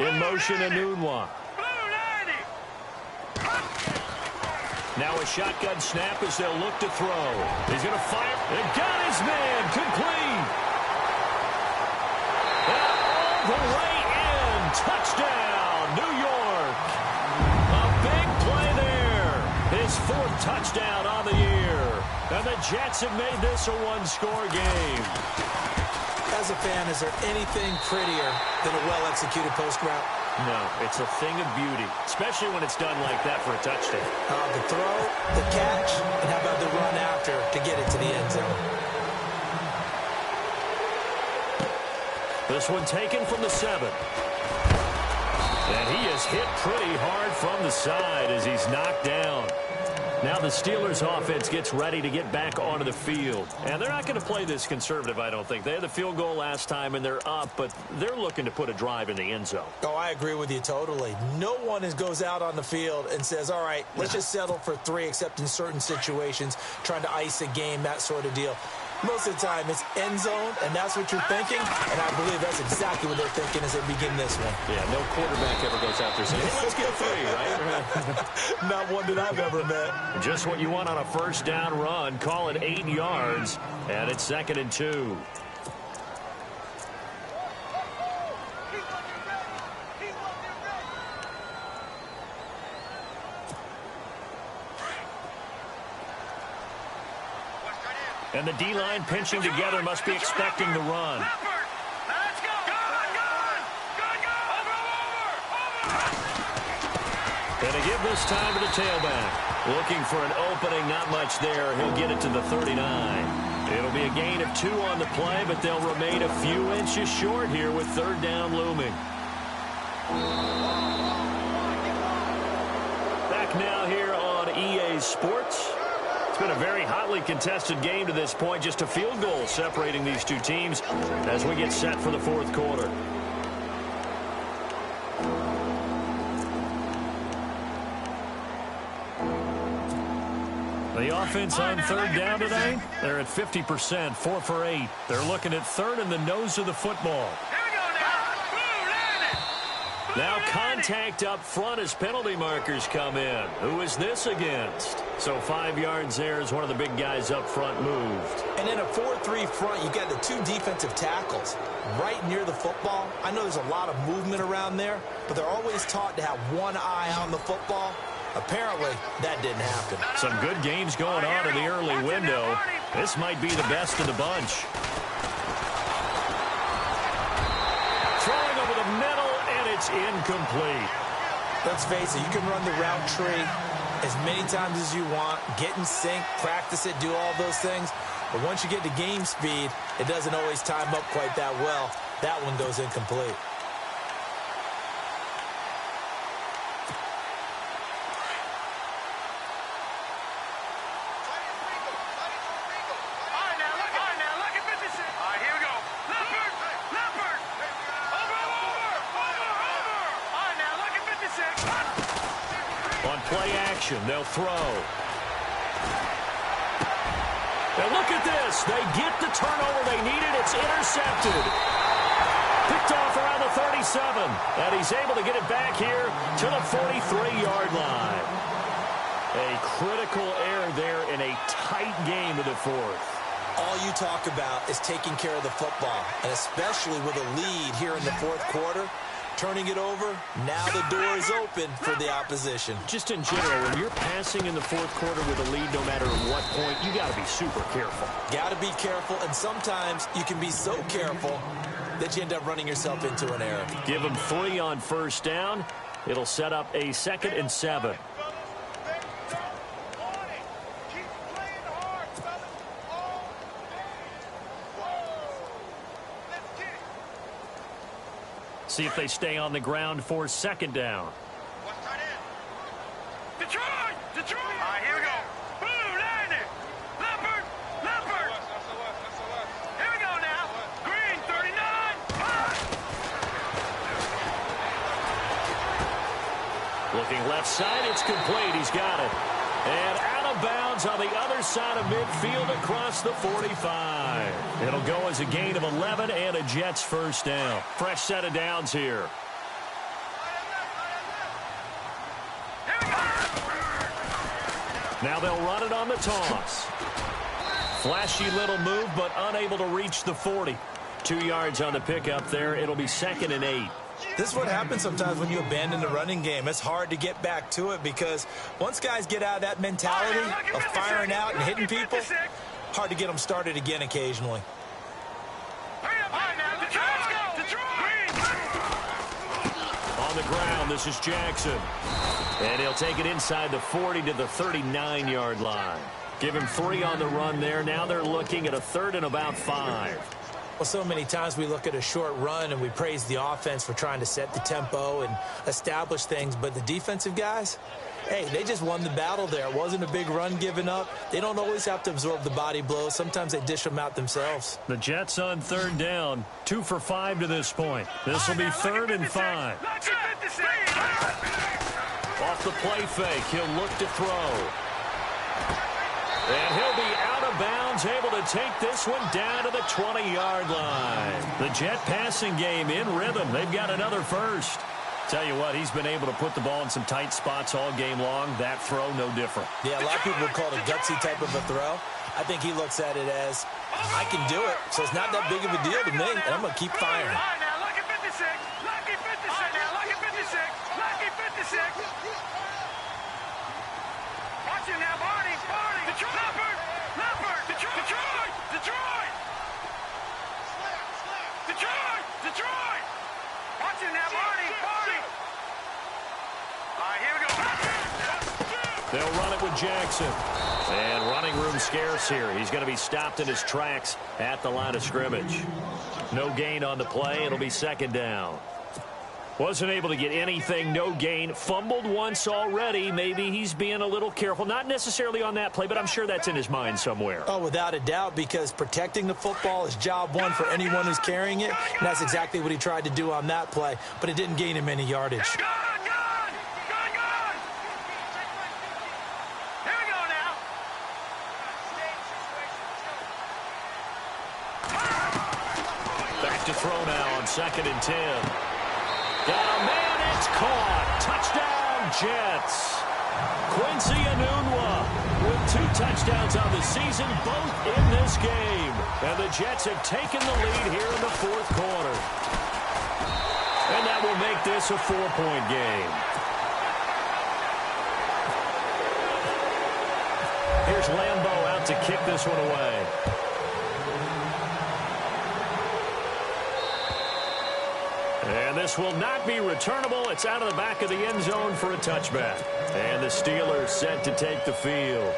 Speaker 2: In motion, a Nunwa. Now a shotgun snap as they'll look to throw. He's going to fire. They got his man. Complete. And all the way in. Touchdown, New York. A big play there. His 4th touchdown on the year. And the Jets have made this a one-score game.
Speaker 5: As a fan, is there anything prettier than a well-executed post route?
Speaker 2: No, it's a thing of beauty, especially when it's done like that for a touchdown.
Speaker 5: The throw, the catch, and how about the run after to get it to the end zone?
Speaker 2: This one taken from the 7. And he is hit pretty hard from the side as he's knocked down. Now the Steelers offense gets ready to get back onto the field. And they're not going to play this conservative, I don't think. They had the field goal last time, and they're up, but they're looking to put a drive in the end zone.
Speaker 5: Oh, I agree with you totally. No one goes out on the field and says, all right, let's just settle for 3, except in certain situations, trying to ice a game, that sort of deal. Most of the time, it's end zone, and that's what you're thinking, and I believe that's exactly what they're thinking as they begin this one.
Speaker 2: Yeah, no quarterback ever goes out there saying, hey, let's get 3, right?
Speaker 5: Not one that I've ever met.
Speaker 2: Just what you want on a first down run. Call it 8 yards, and it's 2nd and 2. And the D-line pinching together must be expecting the run. And to give this time to the tailback. Looking for an opening, not much there. He'll get it to the 39. It'll be a gain of 2 on the play, but they'll remain a few inches short here with 3rd down looming. Back now here on EA Sports. It's been a very hotly contested game to this point. Just a field goal separating these two teams as we get set for the 4th quarter. The offense on 3rd down today, they're at 50%, 4 for 8. They're looking at 3rd in the nose of the football. Now contact up front as penalty markers come in. Who is this against? So 5 yards there as one of the big guys up front moved.
Speaker 5: And in a 4-3 front, you've got the 2 defensive tackles right near the football. I know there's a lot of movement around there, but they're always taught to have one eye on the football. Apparently, that didn't happen.
Speaker 2: Some good games going on in the early window. This might be the best of the bunch. Throwing over the middle, and it's incomplete.
Speaker 5: Let's face it, you can run the route tree as many times as you want, get in sync, practice it, do all those things. But once you get to game speed, it doesn't always time up quite that well. That one goes incomplete.
Speaker 2: Play action, they'll throw. And look at this. They get the turnover they needed. It's intercepted. Picked off around the 37. And he's able to get it back here to the 43-yard line. A critical error there in a tight game of the 4th.
Speaker 5: All you talk about is taking care of the football, and especially with a lead here in the 4th quarter. turning it over. Now the door is open for the opposition.
Speaker 2: Just in general, when you're passing in the fourth quarter with a lead, no matter at what point, you got to be super careful.
Speaker 5: Got to be careful, and sometimes you can be so careful that you end up running yourself into an error.
Speaker 2: Give them 3 on first down. It'll set up a 2nd and 7. See if they stay on the ground for 2nd down.
Speaker 4: Detroit! Detroit! All right, here we go. Blue, line it. Leopard! Leopard! Here we go now. Green, 39.
Speaker 2: Looking left side, it's complete. He's got it. And out of bounds on the other side of midfield across the 45. It'll go as a gain of 11 and a Jets first down. Fresh set of downs here. Now they'll run it on the toss. Flashy little move, but unable to reach the 40. 2 yards on the pickup there. It'll be 2nd and 8.
Speaker 5: This is what happens sometimes when you abandon the running game. It's hard to get back to it because once guys get out of that mentality of firing out and hitting people, hard to get them started again occasionally.
Speaker 2: On the ground, this is Jackson. And he'll take it inside the 40 to the 39-yard line. Give him 3 on the run there. Now they're looking at a 3rd and about 5.
Speaker 5: Well, so many times we look at a short run and we praise the offense for trying to set the tempo and establish things. But the defensive guys, hey, they just won the battle there. It wasn't a big run given up. They don't always have to absorb the body blows. Sometimes they dish them out themselves.
Speaker 2: The Jets on 3rd down. 2 for 5 to this point. This will be 3rd and 5. Off the play fake, he'll look to throw. And he'll be out of bounds, able to take this one down to the 20-yard line. The Jet passing game in rhythm. They've got another first. Tell you what, he's been able to put the ball in some tight spots all game long. That throw, no different.
Speaker 5: Yeah, a lot of people would call it a gutsy type of a throw. I think he looks at it as, I can do it, so it's not that big of a deal to me, and I'm going to keep firing.
Speaker 4: Lucky 56. Lucky 56. Lucky 56. Lucky 56. Watch it now, Barney. Barney. Detroit. Leopard. Leopard. Detroit. Detroit. Detroit. Detroit. Watch it now, Barney. Barney. All right, here we go.
Speaker 2: They'll run it with Jackson. And running room scarce here. He's going to be stopped in his tracks at the line of scrimmage. No gain on the play. It'll be 2nd down. Wasn't able to get anything, no gain. Fumbled once already. Maybe he's being a little careful. Not necessarily on that play, but I'm sure that's in his mind somewhere.
Speaker 5: Oh, without a doubt, because protecting the football is job one for anyone who's carrying it. And that's exactly what he tried to do on that play, but it didn't gain him any yardage.
Speaker 4: Here we go now.
Speaker 2: Back to throw now on 2nd and 10. Got a man, it's caught. Touchdown, Jets. Quincy Enunwa with 2 touchdowns on the season, both in this game. And the Jets have taken the lead here in the 4th quarter. And that will make this a 4-point game. Here's Lambeau out to kick this one away. And this will not be returnable. It's out of the back of the end zone for a touchback. And the Steelers set to take the field.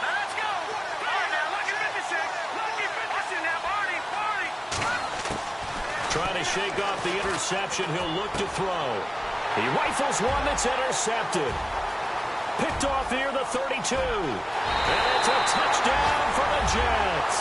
Speaker 4: Let's go. All right, now, lucky 56. Lucky 56. Now, Barney. Barney.
Speaker 2: Trying to shake off the interception. He'll look to throw. He rifles one that's intercepted. Picked off here, the 32. And it's a touchdown for the Jets.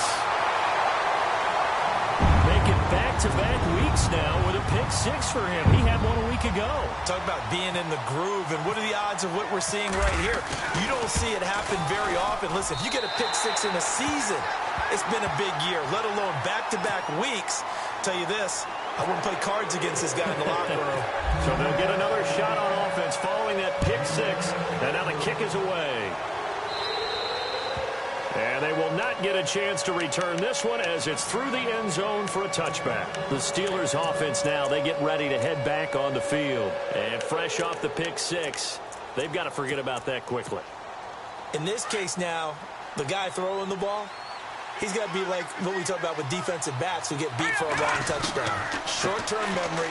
Speaker 2: Making back-to-back weeks now with a pick 6 for him. He had one a week ago.
Speaker 5: Talk about being in the groove, and what are the odds of what we're seeing right here? You don't see it happen very often. Listen, if you get a pick 6 in a season, it's been a big year, let alone back-to-back weeks. Tell you this, I wouldn't play cards against this guy in the locker room.
Speaker 2: So they'll get another shot on offense following that pick 6. And now the kick is away. And they will not get a chance to return this one as it's through the end zone for a touchback. The Steelers offense now, they get ready to head back on the field. And fresh off the pick six, they've got to forget about that quickly.
Speaker 5: In this case now, the guy throwing the ball, he's got to be like what we talk about with defensive backs who get beat for a long touchdown. Short-term memory,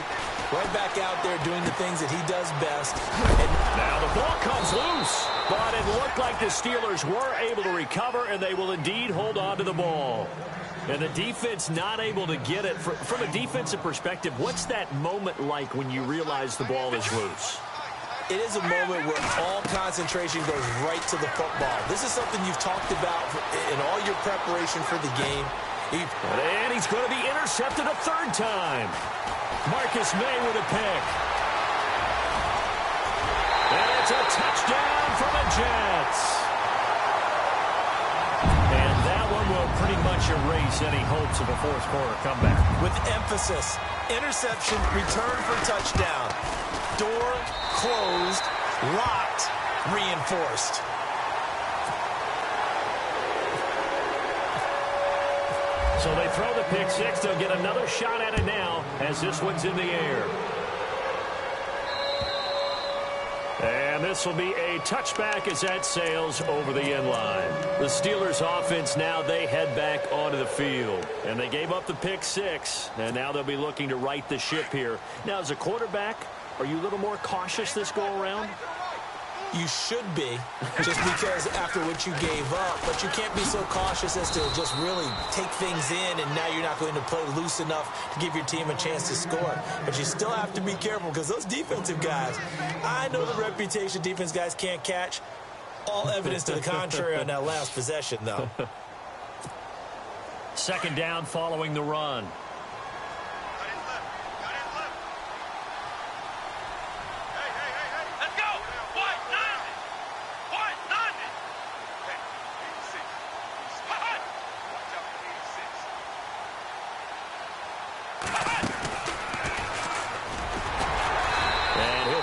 Speaker 5: right back out there doing the things that he does best. And
Speaker 2: now the ball comes loose, but it looked like the Steelers were able to recover, and they will indeed hold on to the ball. And the defense not able to get it. From a defensive perspective, what's that moment like when you realize the ball is loose?
Speaker 5: It is a moment where all concentration goes right to the football. This is something you've talked about in all your preparation for the game.
Speaker 2: And he's going to be intercepted a third time. Marcus May with a pick. And it's a touchdown for the Jets. And that one will pretty much erase any hopes of a fourth quarter comeback.
Speaker 5: With emphasis, interception, return for touchdown. Door closed, locked, reinforced.
Speaker 2: So they throw the pick six. They'll get another shot at it now as this one's in the air. And this will be a touchback as that sails over the end line. The Steelers offense now, they head back onto the field. And they gave up the pick six. And now they'll be looking to right the ship here. Now, as a quarterback, are you a little more cautious this go-around?
Speaker 5: You should be, just because after what you gave up. But you can't be so cautious as to just really take things in, and now you're not going to play loose enough to give your team a chance to score. But you still have to be careful because those defensive guys, I know the reputation defense guys can't catch. All evidence to the contrary on that last possession, though.
Speaker 2: Second down following the run.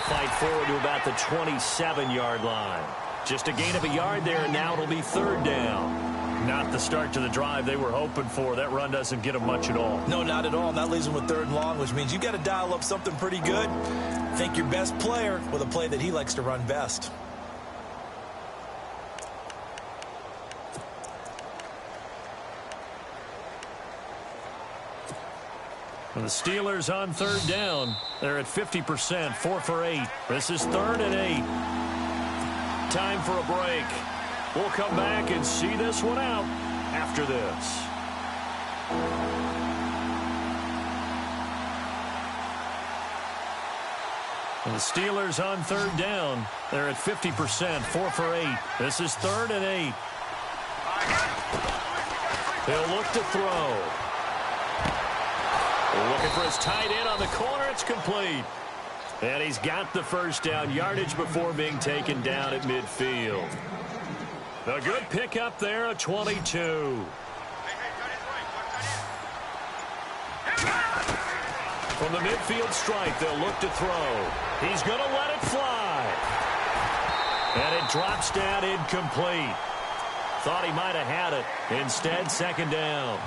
Speaker 2: Fight forward to about the 27-yard line. Just a gain of a yard there, and now it'll be third down. Not the start to the drive they were hoping for. That run doesn't get them much at all.
Speaker 5: No, not at all. That leaves them with third and long, which means you got to dial up something pretty good. Think your best player with a play that he likes to run best.
Speaker 2: And the Steelers on third down. They're at 50%, 4 for 8. This is 3rd and 8. Time for a break. We'll come back and see this one out after this. And the Steelers on third down. They're at 50%, 4 for 8. This is 3rd and 8. He'll look to throw. Looking for his tight end on the corner. It's complete. And he's got the first down. Yardage before being taken down at midfield. A good pickup there, a 22. From the midfield stripe, they'll look to throw. He's going to let it fly. And it drops down incomplete. Thought he might have had it. Instead, second down.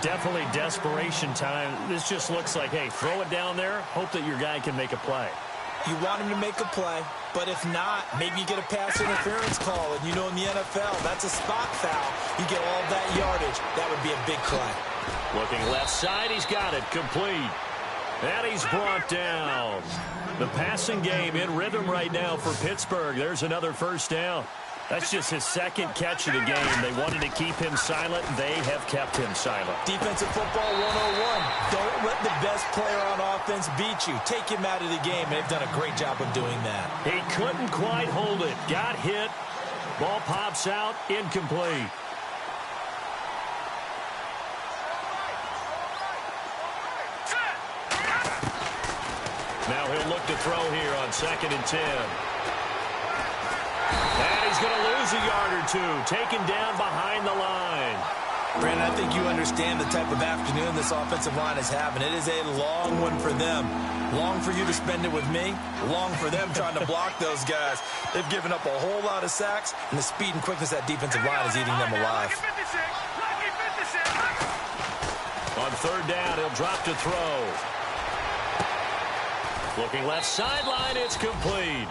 Speaker 2: Definitely desperation time. This just looks like, hey, throw it down there, hope that your guy can make a play.
Speaker 5: You want him to make a play, but if not, maybe you get a pass interference call. And you know in the NFL, that's a spot foul. You get all that yardage. That would be a big play.
Speaker 2: Looking left side, he's got it, complete. And he's brought down. The passing game in rhythm right now for Pittsburgh. There's another first down. That's just his second catch of the game. They wanted to keep him silent. They have kept him silent.
Speaker 5: Defensive football 101. Don't let the best player on offense beat you. Take him out of the game. They've done a great job of doing that.
Speaker 2: He couldn't quite hold it. Got hit. Ball pops out. Incomplete. Now he'll look to throw here on 2nd and 10. And he's going to lose a yard or two. Taken down behind the line.
Speaker 5: Brandon, I think you understand the type of afternoon this offensive line is having. It is a long one for them. Long for you to spend it with me. Long for them trying to block those guys. They've given up a whole lot of sacks, and the speed and quickness of that defensive line is eating them alive.
Speaker 2: On third down, he'll drop to throw. Looking left sideline, it's complete.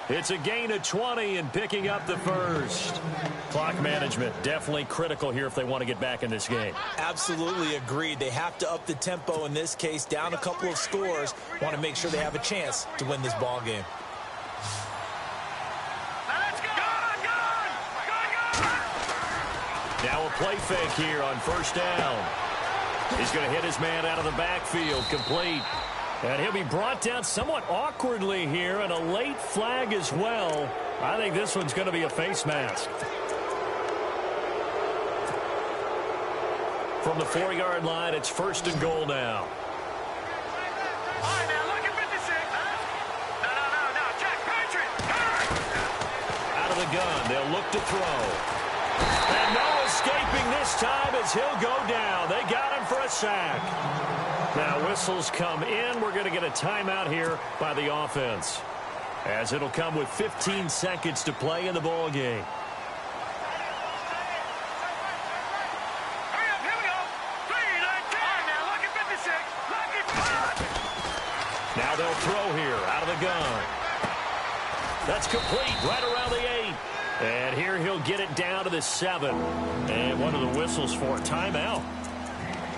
Speaker 2: It's a gain of 20 and picking up the first. Clock management definitely critical here if they want to get back in this game.
Speaker 5: Absolutely agreed. They have to up the tempo in this case, down a couple of scores. Want to make sure they have a chance to win this ball game.
Speaker 2: Now a play fake here on first down. He's going to hit his man out of the backfield, complete. And he'll be brought down somewhat awkwardly here, and a late flag as well. I think this one's going to be a face mask. From the 4-yard line, it's first and goal now.
Speaker 4: All right, now look at 56. No, Jack Patrick.
Speaker 2: Out of the gun, they'll look to throw. And no escaping this time as he'll go down. They got him for a sack. Now whistles come in. We're going to get a timeout here by the offense, as it'll come with 15 seconds to play in the ball game.
Speaker 4: Hurry up, here we go. 3, 9, 10. All right, now look at 56. Look at 5.
Speaker 2: Now they'll throw here out of the gun. That's complete right around the 8. And here he'll get it down to the 7. And one of the whistles for a timeout.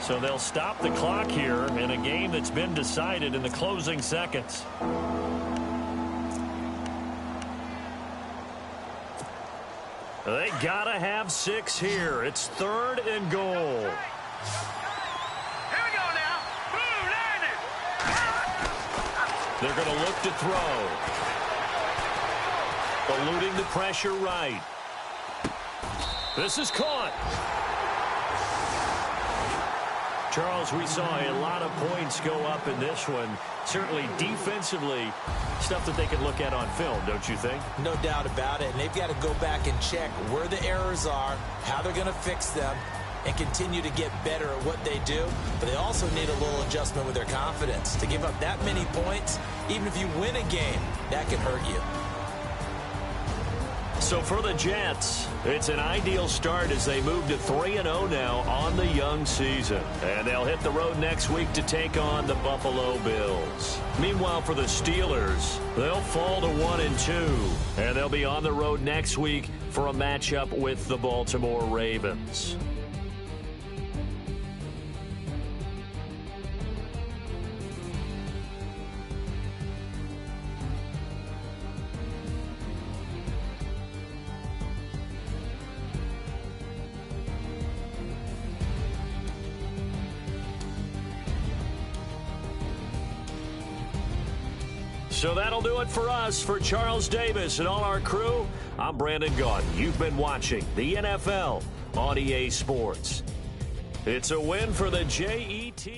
Speaker 2: So they'll stop the clock here in a game that's been decided in the closing seconds. They gotta have 6 here. It's third and goal.
Speaker 4: Here we go now. Boom, landed.
Speaker 2: They're going to look to throw. Eluding the pressure right. This is caught. Charles, we saw a lot of points go up in this one. Certainly defensively, stuff that they can look at on film, don't you think?
Speaker 5: No doubt about it. And they've got to go back and check where the errors are, how they're going to fix them, and continue to get better at what they do. But they also need a little adjustment with their confidence. To give up that many points, even if you win a game, that can hurt you.
Speaker 2: So for the Jets, it's an ideal start as they move to 3-0 now on the young season. And they'll hit the road next week to take on the Buffalo Bills. Meanwhile, for the Steelers, they'll fall to 1-2. And they'll be on the road next week for a matchup with the Baltimore Ravens. So that'll do it for us. For Charles Davis and all our crew, I'm Brandon Gaudin. You've been watching the NFL on EA Sports. It's a win for the Jets.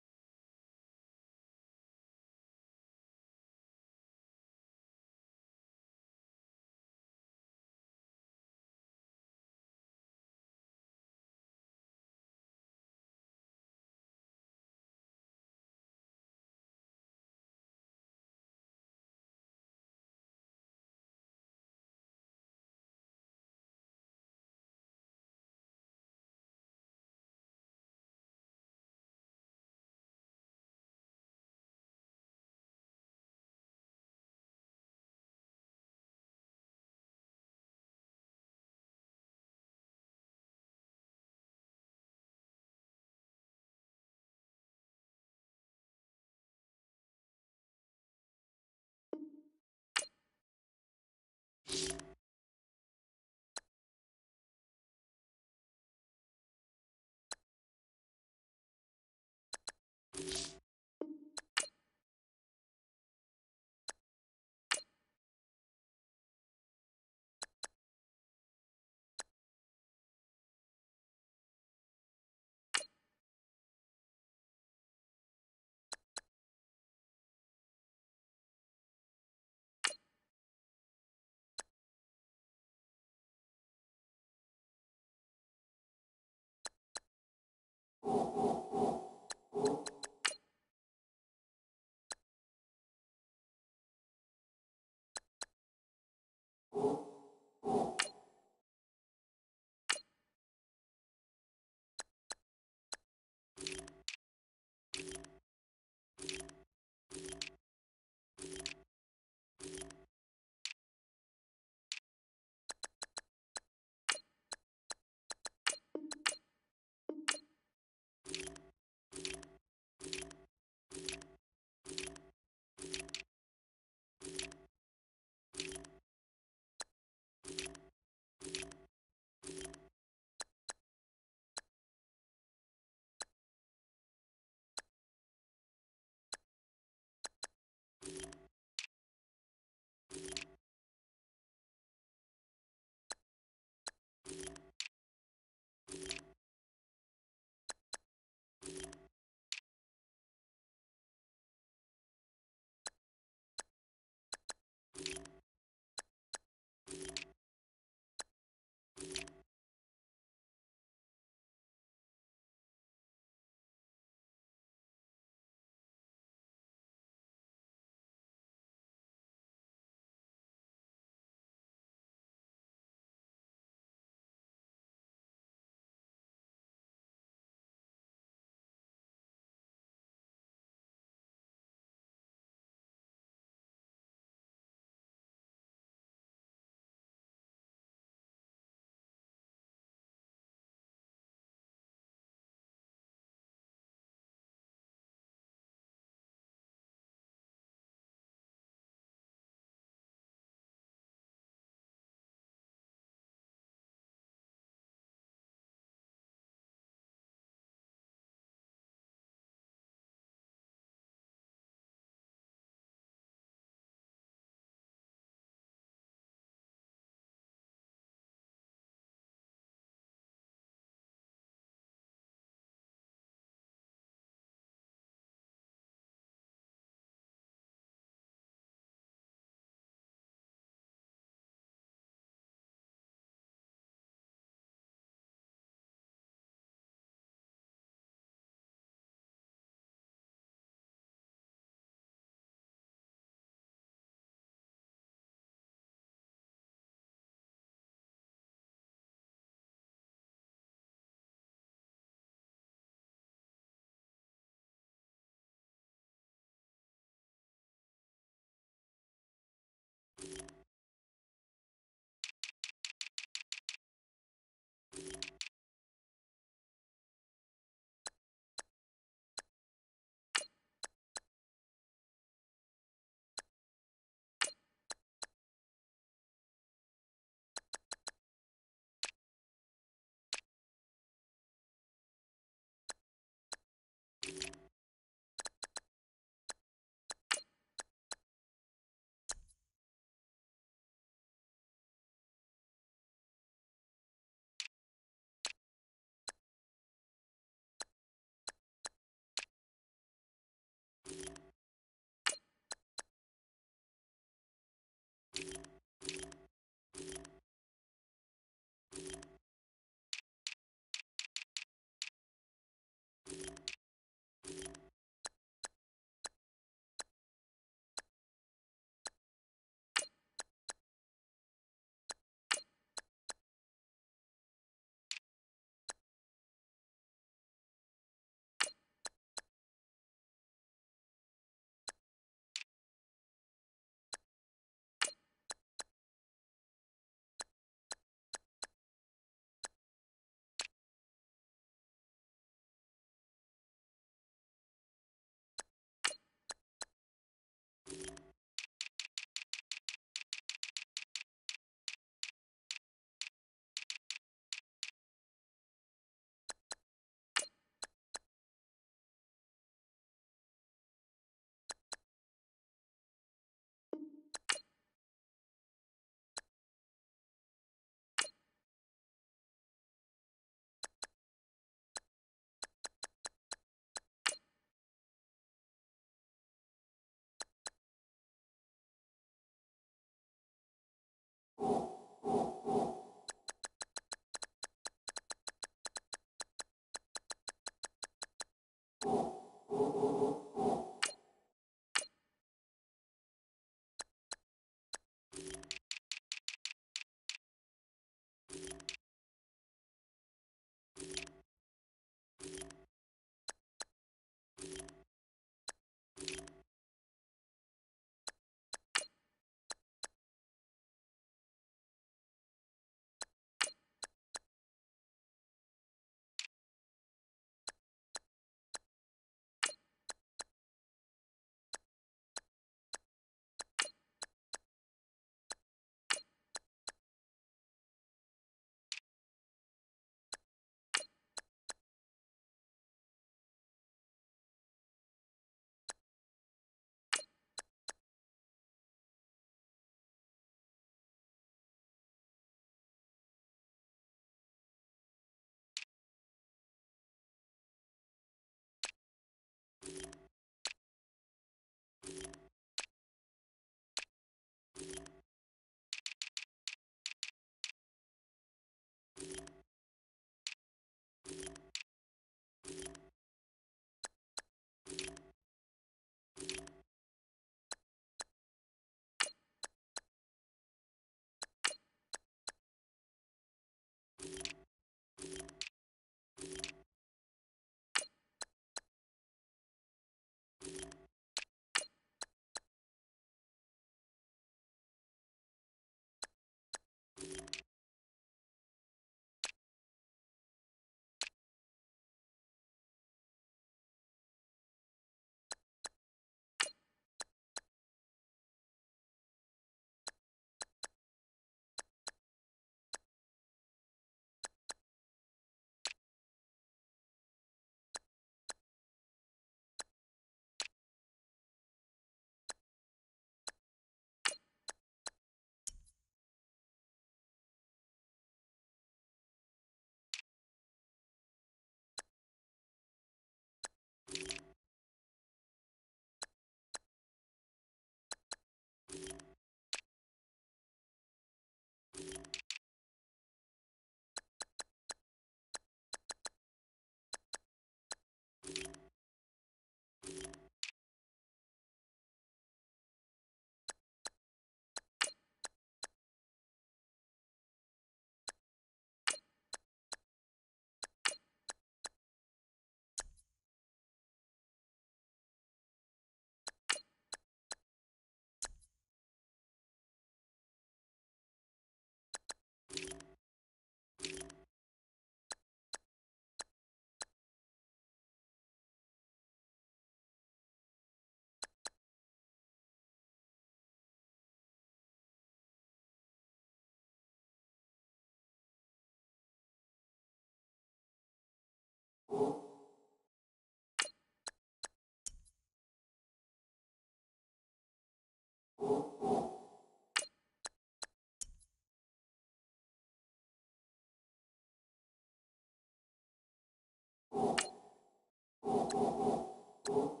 Speaker 6: you.